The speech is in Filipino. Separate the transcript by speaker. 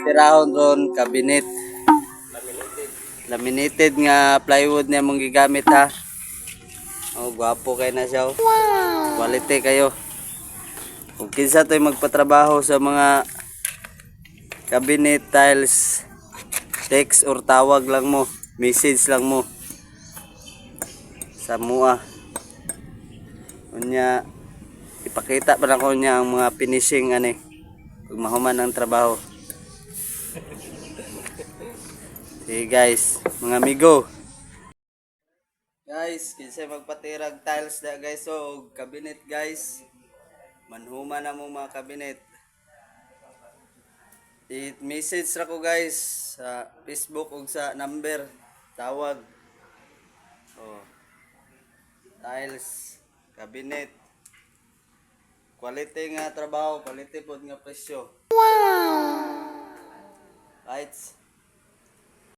Speaker 1: pirahon ron cabinet. Laminated nga plywood niya mong gigamit ha. Oh, gwapo kay na siya. Oh. Quality kayo. Kung kinsa to'y magpatrabaho sa mga cabinet tiles, text or tawag lang mo, message lang mo sa mua. Unya ipakita pa lang ko niya ang mga finishing ani pag mahuman ang trabaho. Sige guys, mga amigo. Guys, kinsa magpatirag tiles da guys so cabinet guys. Manhuman na mo mga cabinet. I-message ra ko guys sa Facebook ug sa number tawag. Oh. Tiles, cabinet. Quality nga trabaho, quality pod nga presyo. Wow. Right.